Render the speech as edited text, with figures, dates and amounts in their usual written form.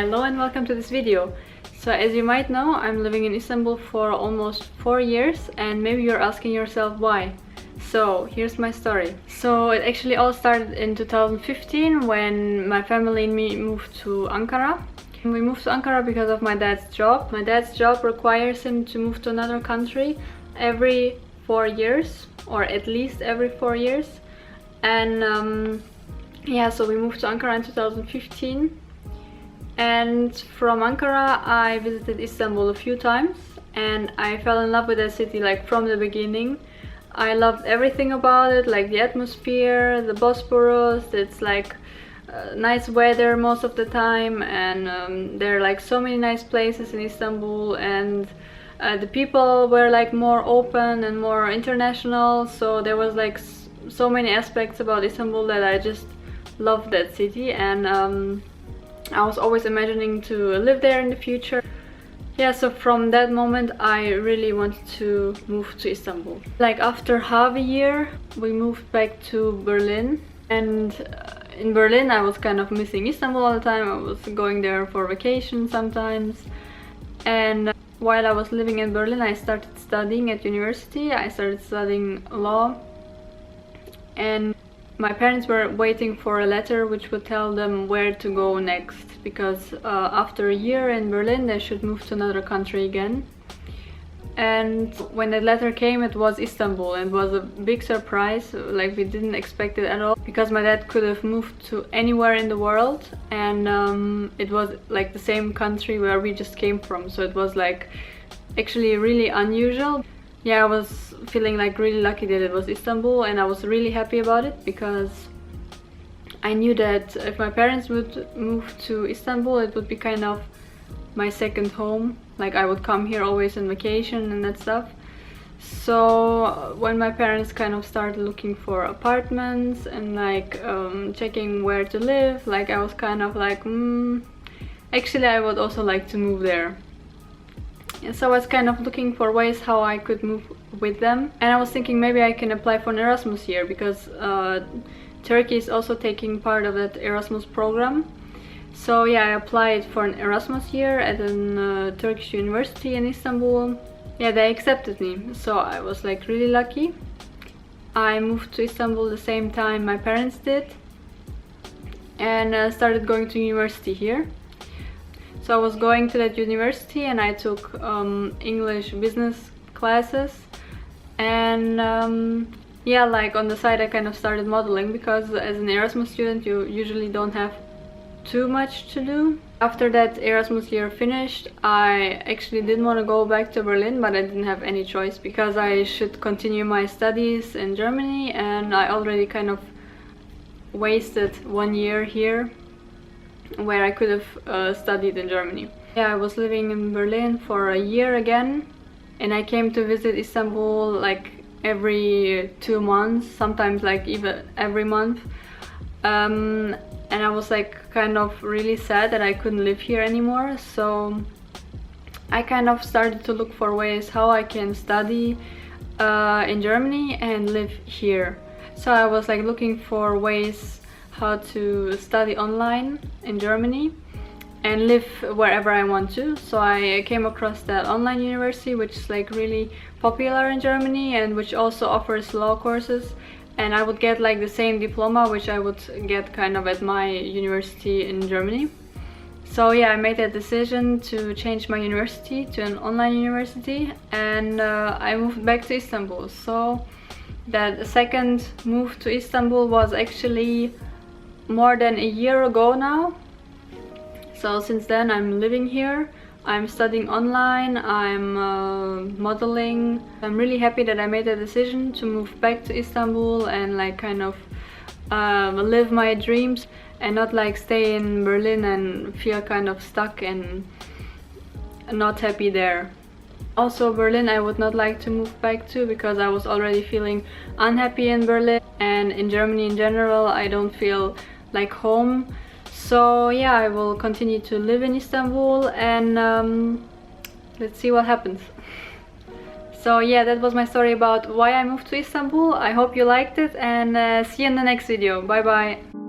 Hello and welcome to this video. So as you might know, I'm living in Istanbul for almost 4 years, and maybe you're asking yourself why. So here's my story. So it actually all started in 2015 when my family and me moved to Ankara. We moved to Ankara because of my dad's job. My dad's job requires him to move to another country every 4 years, or at least every 4 years. And yeah, so we moved to Ankara in 2015. And from Ankara I visited Istanbul a few times, and I fell in love with that city like from the beginning. I loved everything about it, like the atmosphere, the Bosporus. It's like nice weather most of the time, and there are like so many nice places in Istanbul, and the people were like more open and more international. So there was like so many aspects about Istanbul that I just loved that city, and I was always imagining to live there in the future. Yeah, so from that moment I really wanted to move to Istanbul. Like after half a year we moved back to Berlin, and in Berlin I was kind of missing Istanbul all the time. I was going there for vacation sometimes, and while I was living in Berlin I started studying at university. I started studying law, and my parents were waiting for a letter which would tell them where to go next, because after a year in Berlin they should move to another country again. And when that letter came, it was Istanbul, and it was a big surprise. Like, we didn't expect it at all, because my dad could have moved to anywhere in the world, and it was like the same country where we just came from, so it was like actually really unusual. Yeah, I was feeling like really lucky that it was Istanbul, and I was really happy about it, because I knew that if my parents would move to Istanbul, it would be kind of my second home. Like, I would come here always on vacation and that stuff. So when my parents kind of started looking for apartments and like checking where to live, like I was kind of like, actually I would also like to move there. And so I was kind of looking for ways how I could move with them, and I was thinking maybe I can apply for an Erasmus year, because Turkey is also taking part of that Erasmus program. So yeah, I applied for an Erasmus year at a Turkish university in Istanbul. Yeah, they accepted me, so I was like really lucky. I moved to Istanbul the same time my parents did, and started going to university here. So I was going to that university, and I took English business classes, and yeah, like on the side I kind of started modeling, because as an Erasmus student you usually don't have too much to do. After that Erasmus year finished, I actually didn't want to go back to Berlin, but I didn't have any choice, because I should continue my studies in Germany, and I already kind of wasted 1 year here where I could have studied in Germany. Yeah, I was living in Berlin for a year again, and I came to visit Istanbul like every 2 months, sometimes like even every month. And I was like kind of really sad that I couldn't live here anymore, so I kind of started to look for ways how I can study in Germany and live here. So I was like looking for ways how to study online in Germany and live wherever I want to. So I came across that online university, which is like really popular in Germany and which also offers law courses, and I would get like the same diploma which I would get kind of at my university in Germany. So yeah, I made that decision to change my university to an online university, and I moved back to Istanbul. So that second move to Istanbul was actually more than a year ago now. So since then I'm living here, I'm studying online, I'm modeling. I'm really happy that I made the decision to move back to Istanbul and like kind of live my dreams, and not like stay in Berlin and feel kind of stuck and not happy there. Also Berlin I would not like to move back to, because I was already feeling unhappy in Berlin, and in Germany in general I don't feel like home. So yeah, I will continue to live in Istanbul, and let's see what happens. So yeah, that was my story about why I moved to Istanbul. I hope you liked it, and see you in the next video. Bye bye.